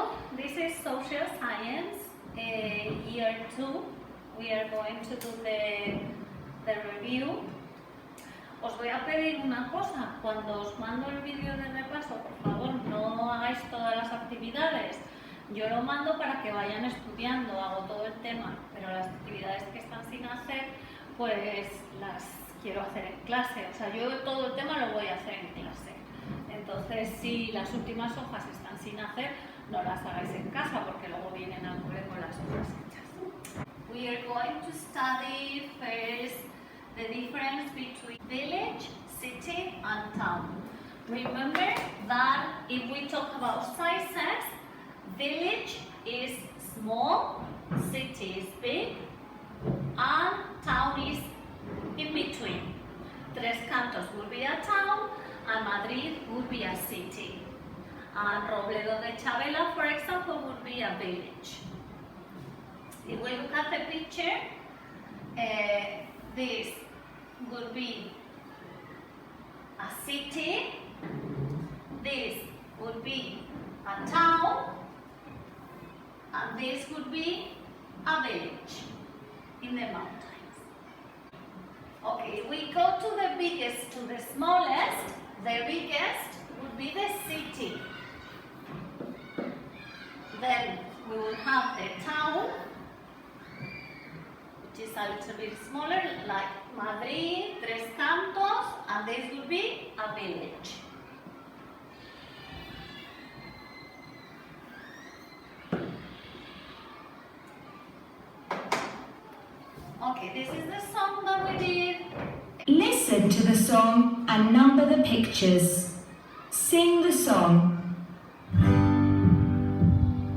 Hello, this is Social Science, year 2. We are going to do the review. Os voy a pedir una cosa, cuando os mando el vídeo de repaso, por favor, no hagáis todas las actividades. Yo lo mando para que vayan estudiando, hago todo el tema, pero las actividades que están sin hacer, pues las quiero hacer en clase. O sea, yo todo el tema lo voy a hacer en clase. Entonces, si las últimas hojas están sin hacer, no las hagáis en casa porque luego vienen al cole con las hojas hechas. We are going to study first the difference between village, city and town. Remember that if we talk about sizes, village is small, city is big, and town is in between. Tres Cantos will be a town, and Madrid would be a city. And Robledo de Chabela, for example, would be a village. If we look at the picture, this would be a city, this would be a town, and this would be a village in the mountains. Okay, we go to the biggest to the smallest. The biggest would be the city. Then we will have the town, which is a little bit smaller, like Madrid, Tres Cantos, and this would be a village. Okay, this is the song that we did. Listen to the song and number the pictures. Sing the song.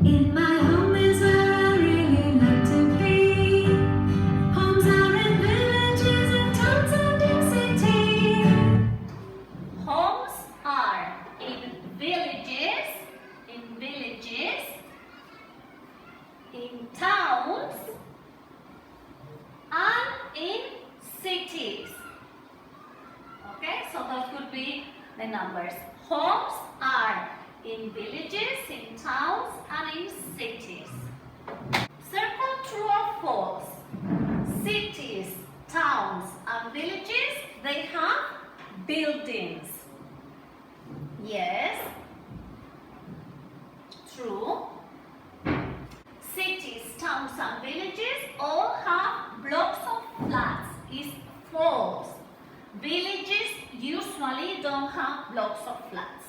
In my home is where I really like to be. Homes are in villages and towns and in cities. Homes are in villages, in towns, and in cities. Okay, so those could be the numbers. Homes are in villages, in towns, and in cities. Circle true or false. Cities, towns, and villages, they have buildings. Yes. True. Cities, towns, and villages all have blocks of flats. Is false. Villages usually don't have blocks of flats.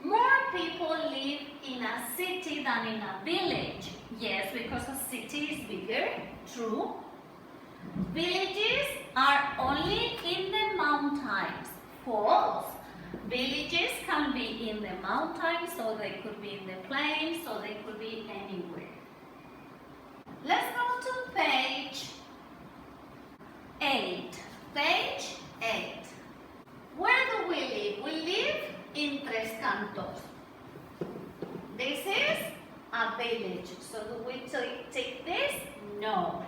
More people live in a city than in a village. Yes, because a city is bigger. True. Villages are only in the mountains. False. Villages can be in the mountains, so they could be in the plains, so they could be anywhere. Let's go to page 8. Page 8. Where do we live? We live in Tres Cantos. This is a village. So do we take this? No.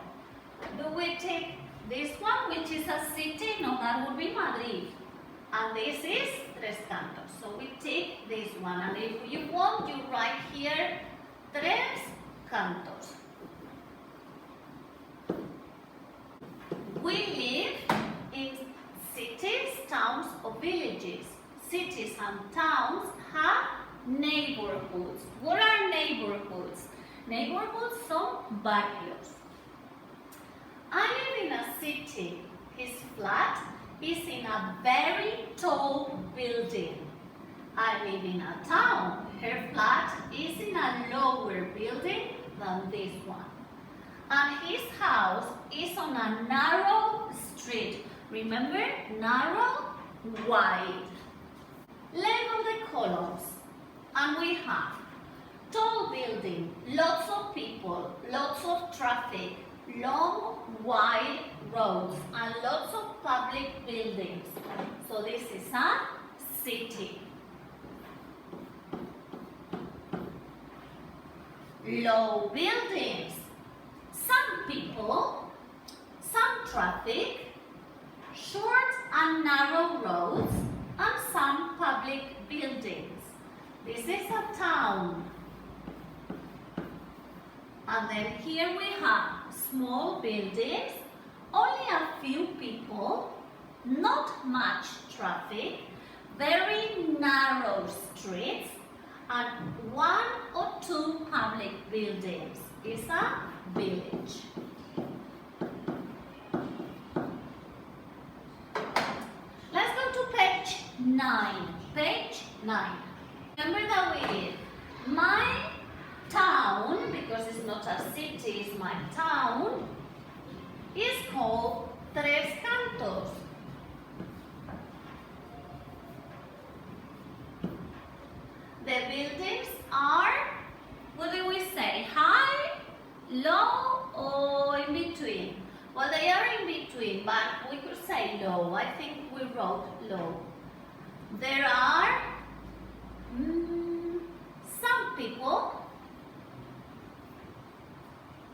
Do we take this one, which is a city? No, that would be Madrid. And this is Tres Cantos. So we take this one. And if you want, you write here Tres Cantos. We live in cities, towns, or villages. Cities and towns have neighborhoods. What are neighborhoods? Neighborhoods son barrios. I live in a city. His flat is in a very tall building. I live in a town. Her flat is in a lower building than this one. And his house is on a narrow street. Remember, narrow, wide. Label the columns. And we have tall building, lots of people, lots of traffic, long, wide roads, and lots of public buildings. So this is a city. Low buildings. Some people, some traffic, short and narrow roads, and some public buildings. This is a town. And then here we have small buildings, only a few people, not much traffic, very narrow streets, and 1 or 2 public buildings. It's a village. Let's go to page 9. Page 9. Remember that we did my town, because it's not a city, it's my town, is called Tres Cantos. The buildings are, what do we say, high, low, or in between? Well, they are in between, but we could say low. I think we wrote low. There are some people.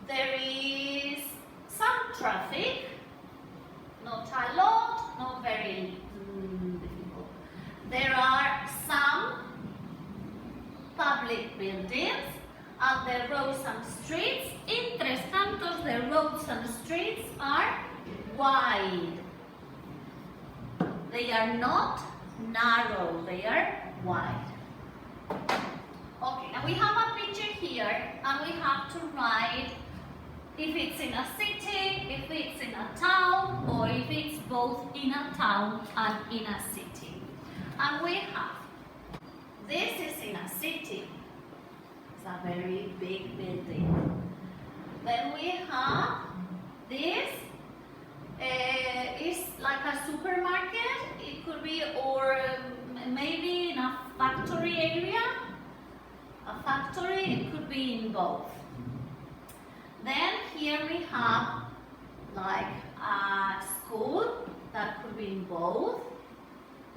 There is some traffic, not a lot, not very difficult. There are some public buildings, and the roads and streets. In Tres Cantos, the roads and streets are wide. They are not narrow, they are wide. Okay, now we have a picture here, and we have to write if it's in a city, if it's in a town, or if it's both in a town and in a city. And we have, this is in a city. It's a very big building. Then we have this, is like a supermarket. It could be, or maybe in a factory area. A factory, it could be in both. Then here we have like a school, that could be in both.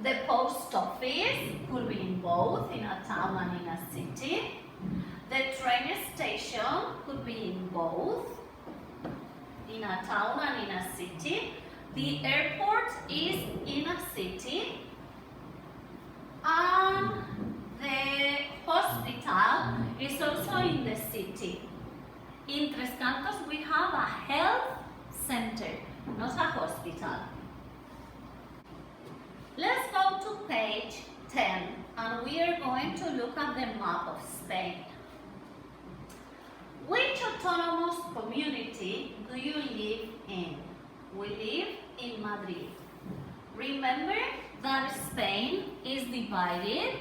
The post office could be in both, in a town and in a city. The train station could be in both, in a town and in a city. The airport is in a city. And the hospital is also in the city. In Tres Cantos we have a health center, not a hospital. Let's go to page 10, and we are going to look at the map of Spain. Which autonomous community do you live in? We live in Madrid. Remember that Spain is divided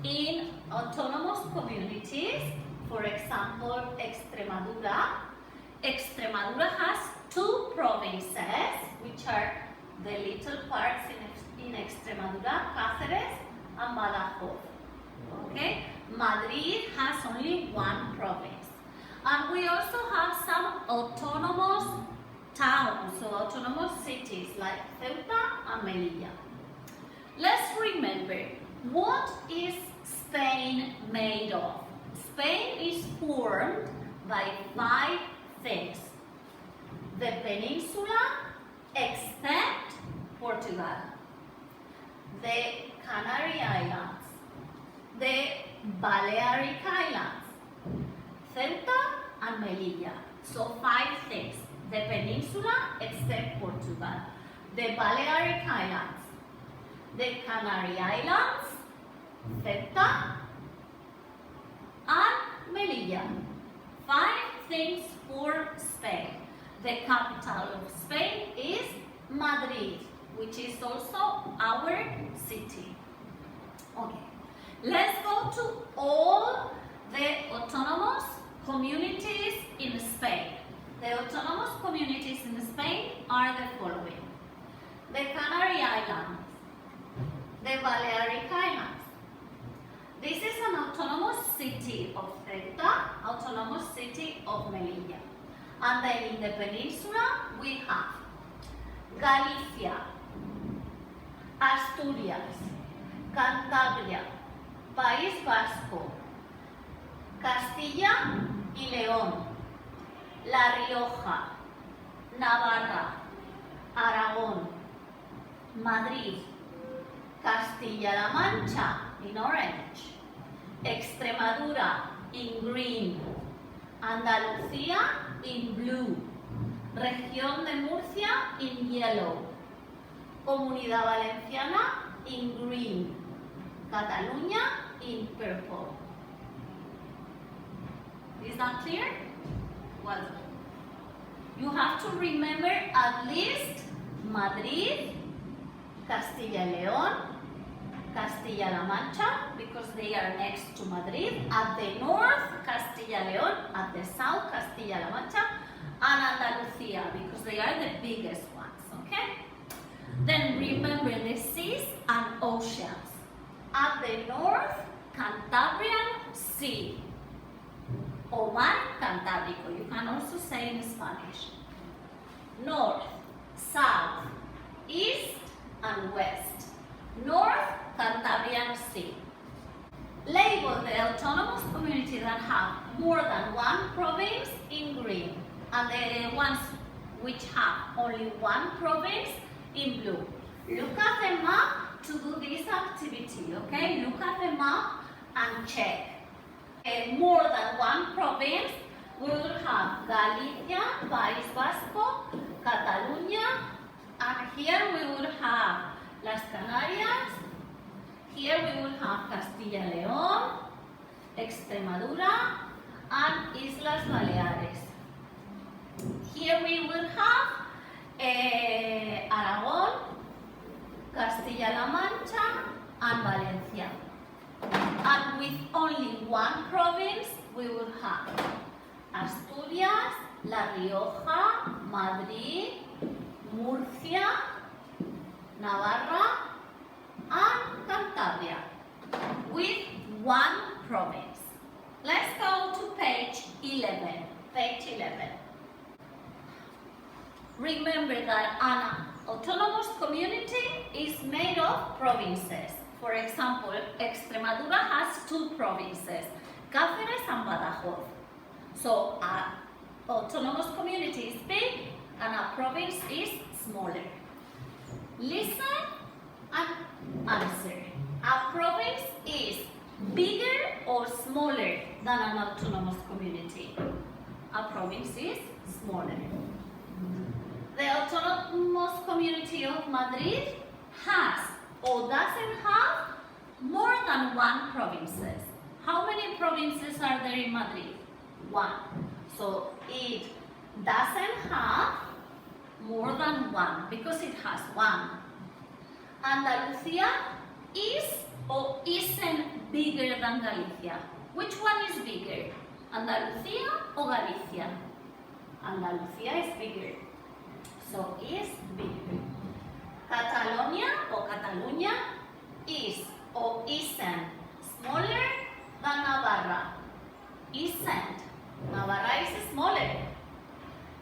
in autonomous communities. For example, Extremadura. Extremadura has 2 provinces, which are the little parts in Extremadura, Cáceres and Badajoz. Okay? Madrid has only 1 province. And we also have some autonomous towns, so autonomous cities like Ceuta and Melilla. Let's remember, what is Spain made of? Spain is formed by 5 things. The peninsula, except Portugal. The Canary Islands. The Balearic Islands. Ceuta and Melilla. So 5 things. The peninsula, except Portugal. The Balearic Islands. The Canary Islands. Ceuta and Melilla. 5 things for Spain. The capital of Spain is Madrid, which is also our city. Okay, let's go to all the autonomous communities in Spain. The autonomous communities in Spain are the following: the Canary Islands, the Balearic Islands. This is an autonomous city of Ceuta, autonomous city of Melilla. And then in the peninsula we have Galicia, Asturias, Cantabria, País Vasco, Castilla y León, La Rioja, Navarra, Aragón, Madrid, Castilla-La Mancha in orange, Extremadura in green, Andalucía in blue. Región de Murcia in yellow. Comunidad Valenciana in green. Catalunya in purple. Is that clear? Well done. You have to remember at least Madrid, Castilla y León, Castilla-La Mancha, because they are next to Madrid, at the north, Castilla y León, at the south, Castilla-La Mancha, and Andalucía, because they are the biggest ones, okay? Then remember the seas and oceans. At the north, Cantabrian Sea, or Mar Cantábrico, you can also say in Spanish. North, south, east, and west. North Cantabrian Sea. Label the autonomous community that have more than one province in green, and the ones which have only one province in blue. Look at the map to do this activity, okay? Look at the map and check. More than one province, we will have Galicia, País Vasco, Catalunya, and here we will have Las Canarias, here we will have Castilla y León, Extremadura, and Islas Baleares. Here we will have Aragón, Castilla-La Mancha, and Valencia. And with only one province, we will have Asturias, La Rioja, Madrid, Murcia, Navarra, and Cantabria, with one province. Let's go to page 11. Page 11. Remember that an autonomous community is made of provinces. For example, Extremadura has two provinces, Cáceres and Badajoz. So an autonomous community is big and a province is smaller. Listen and answer. A province is bigger or smaller than an autonomous community? A province is smaller. The autonomous community of Madrid has or doesn't have more than one provinces. How many provinces are there in Madrid? One. So it doesn't have more than one because it has one. Andalucía is or isn't bigger than Galicia? Which one is bigger? Andalucía or Galicia? Andalucía is bigger. So is bigger. Catalonia or Catalunya is or isn't smaller than Navarra? Isn't. Navarra is smaller.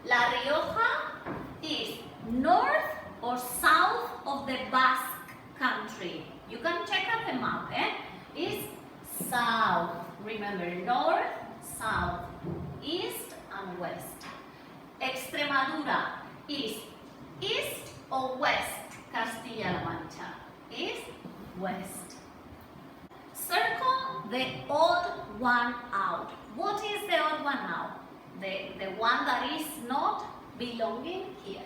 La Rioja is north or south of the Basque country. You can check out the map, Is south. Remember, north, south, east and west. Extremadura is east or west? Castilla-La Mancha is west. Circle the odd one out. What is the odd one out? The one that is not belonging here.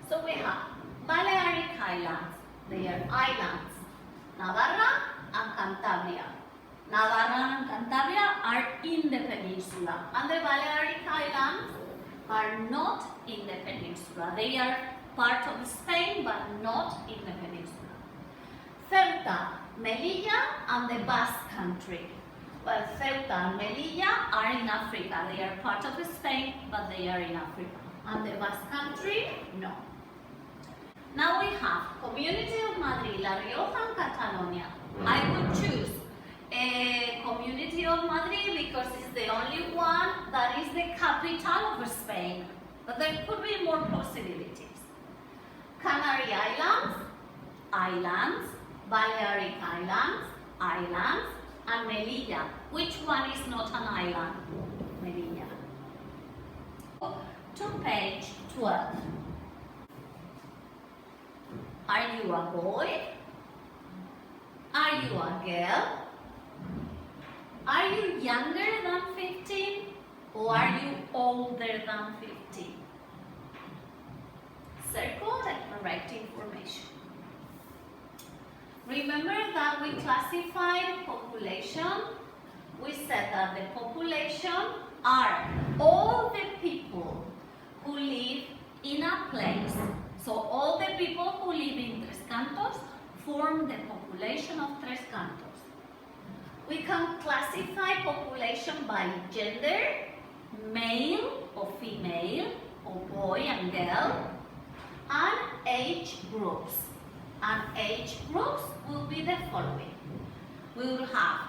So we have Balearic Islands. They are islands. Navarra and Cantabria. Navarra and Cantabria are in the peninsula, and the Balearic Islands are not in the peninsula. They are part of Spain, but not in the peninsula. Ceuta, Melilla, and the Basque country. Well, Ceuta and Melilla are in Africa. They are part of Spain, but they are in Africa. And the Basque country, no. Now we have Community of Madrid, La Rioja, and Catalonia. I would choose a Community of Madrid because it's the only one that is the capital of Spain. But there could be more possibilities. Canary Islands, islands, Balearic Islands, islands, and Melilla. Which one is not an island? Melilla. To page 12. Are you a boy? Are you a girl? Are you younger than 15? Or are you older than 50? Circle the correct information. Remember that we classified population. We said that the population are all the people who live in a place. So all the people who live in Tres Cantos form the population of Tres Cantos. We can classify population by gender, male or female, or boy and girl, and age groups. And age groups will be the following. We will have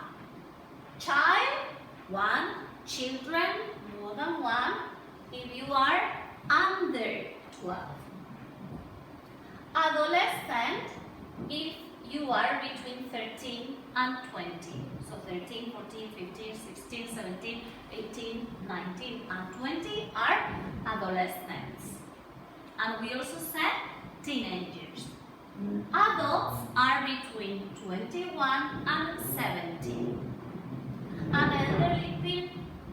child, 1, children, more than 1, if you are under 12. Adolescent, if you are between 13 and 20. So 13, 14, 15, 16, 17, 18, 19, and 20 are adolescents. And we also said teenagers. Adults are between 21 and 70. And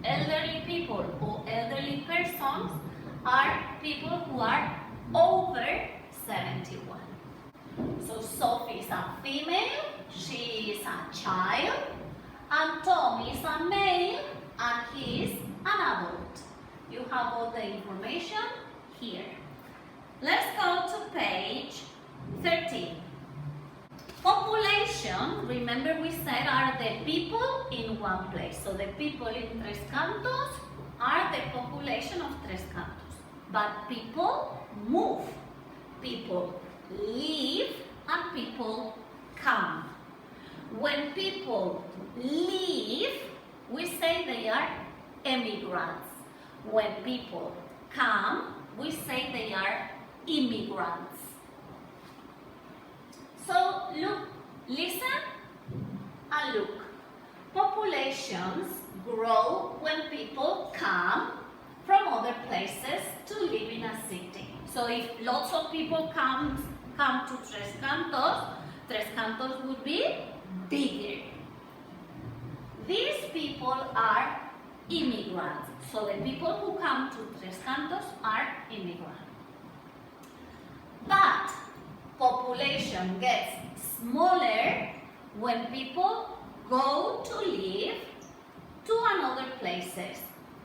elderly people or elderly persons are people who are over 71. So Sophie is a female, she is a child, and Tom is a male, and he is an adult. You have all the information here. Let's go to page 13. Population, remember we said, are the people in one place. So the people in Tres Cantos are the population of Tres Cantos. But people move, people leave, and people come. When people leave, we say they are emigrants. When people come, we say they are immigrants. So look, listen and look. Populations grow when people come from other places to live in a city. So if lots of people come to Tres Cantos would be bigger. These people are immigrants. So the people who come to Tres Cantos are immigrants. But population gets smaller when people go to live to another places.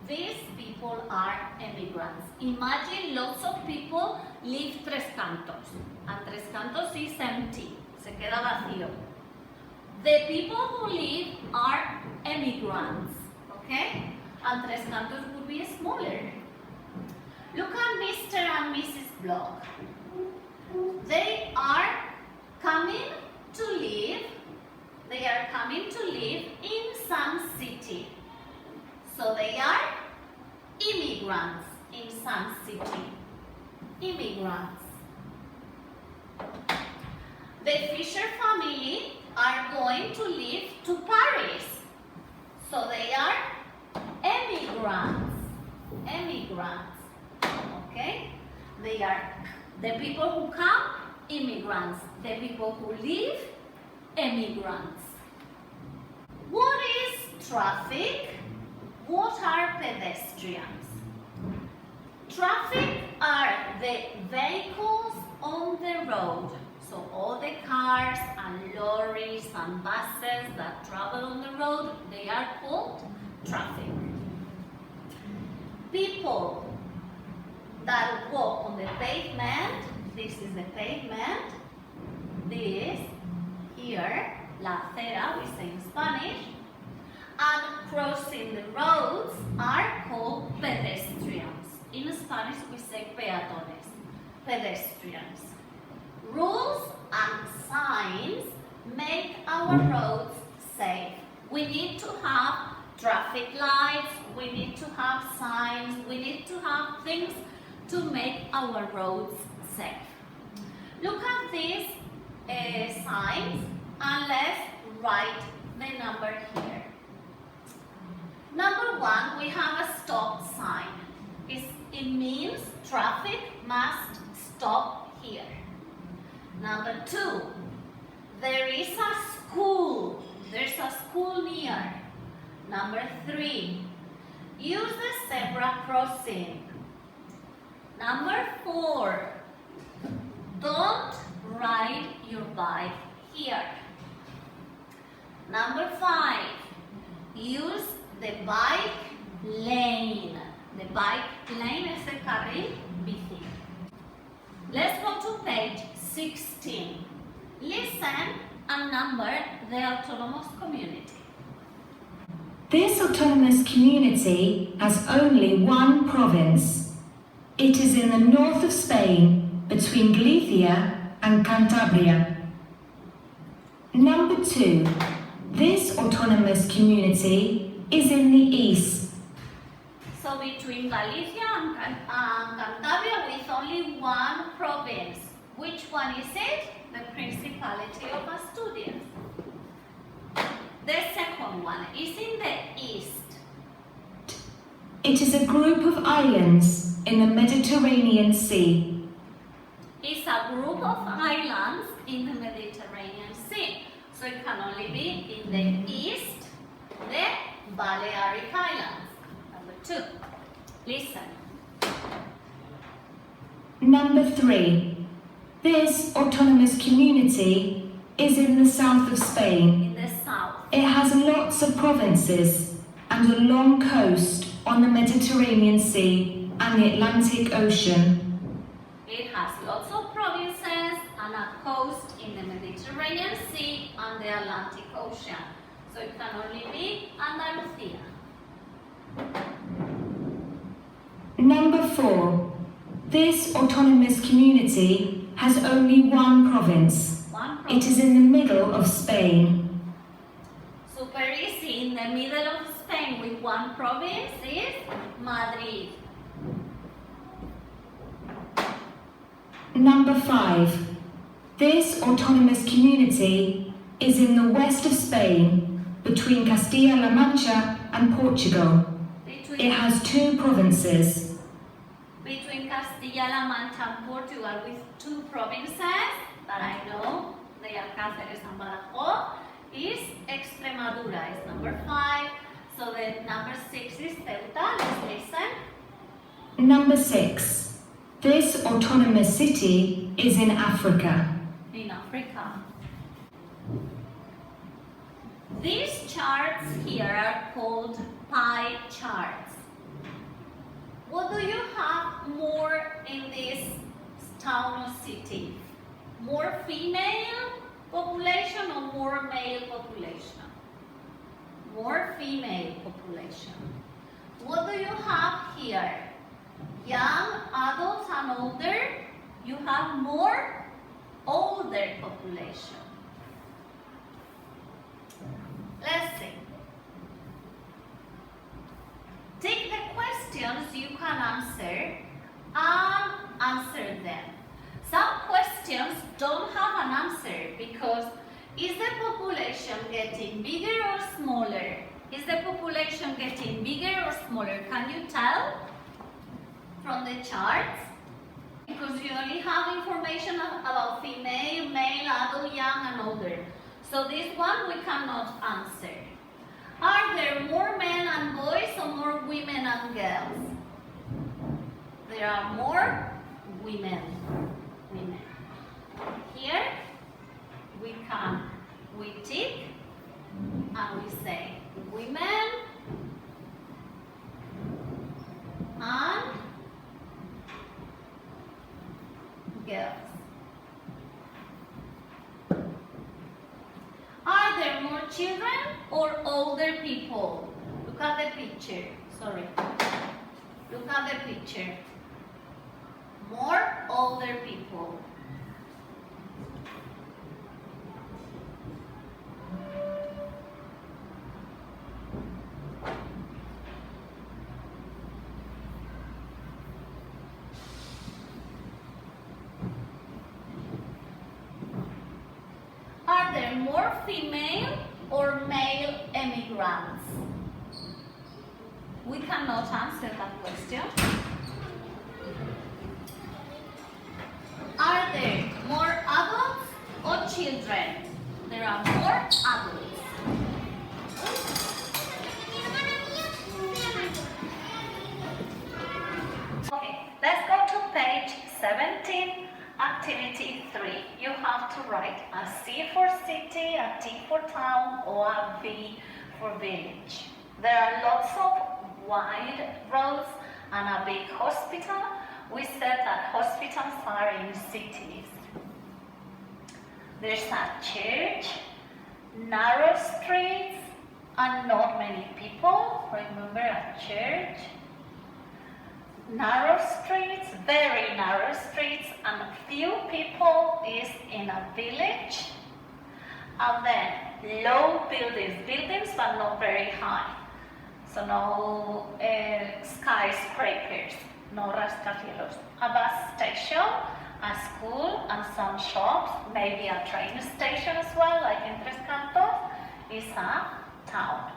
These people are immigrants. Imagine lots of people leave Tres Cantos, and Tres Cantos is empty, se queda vacío. The people who live are immigrants, okay? And Tres Cantos would be smaller. Look at Mr. and Mrs. Block. They are coming to live in some city. So they are immigrants in some city. Immigrants. The Fisher family are going to live to Paris. So they are emigrants. Emigrants. Okay? They are the people who come, immigrants. The people who live, emigrants. What is traffic? What are pedestrians? Traffic are the vehicles on the road. So all the cars and lorries and buses that travel on the road, they are called traffic. People that walk on the pavement, this is the pavement, this here, la acera, we say in Spanish, and crossing the roads are called pedestrians. In Spanish we say peatones, pedestrians. Rules and signs make our roads safe. We need to have traffic lights, we need to have signs, we need to have things to make our roads safe. Look at these signs and let's write the number here. Number 1, we have a stop sign. It means traffic must stop here. Number 2, there is a school. There's a school near. Number 3, use the zebra crossing. Number 4, don't ride your bike here. Number 5, use the bike lane. The bike lane es el carril bici. Let's go to page 16. Listen and number the autonomous community. This autonomous community has only one province. It is in the north of Spain, between Galicia and Cantabria. Number 2. This autonomous community is in the east. So between Galicia and Cantabria with only one province. Which one is it? The Principality of Asturias. The second one is in the east. It is a group of islands in the Mediterranean Sea. It's a group of islands in the Mediterranean Sea. So it can only be in the east, the Balearic Islands. Number 2. Listen. Number 3. This autonomous community is in the south of Spain. In the south. It has lots of provinces and a long coast on the Mediterranean Sea and the Atlantic Ocean. It has lots of provinces and a coast in the Mediterranean Sea and the Atlantic Ocean. So it can only be Andalusia. Number 4. This autonomous community has only one province. It is in the middle of Spain. Super easy. In the middle of Spain with one province is Madrid. Number 5. This autonomous community is in the west of Spain, between Castilla-La Mancha and Portugal. It has 2 provinces. Between Castilla-La Mancha and Portugal with 2 provinces that I know, they are Cáceres and Badajoz, is Extremadura, is number 5. So the number 6 is Ceuta. Let's listen. Number 6. This autonomous city is in Africa. In Africa. These charts here are called pie charts. What do you have more in this town or city? More female population or more male population? More female population. What do you have here? Young, adults and older? You have more older population. Let's see. Take the questions you can answer and answer them. Some questions don't have an answer because is the population getting bigger or smaller? Is the population getting bigger or smaller? Can you tell from the charts? Because you only have information about female, male, adult, young and older. So this one we cannot answer. Are there more men and boys or more women and girls? There are more women. Here we tick and we say women and girls. Are there more children or older people? Look at the picture. Sorry. Look at the picture. More older people. Are there more female or male immigrants? We cannot answer that question. Are there more adults or children? There are more adults. Activity 3. You have to write a C for city, a T for town, or a V for village. There are lots of wide roads and a big hospital. We said that hospitals are in cities. There's a church, narrow streets, and not many people. Remember, a church, narrow streets, very narrow streets, and few people is in a village. And then low buildings but not very high. So no skyscrapers, no rascacielos. A bus station, a school, and some shops, maybe a train station as well, like in Tres Cantos, is a town.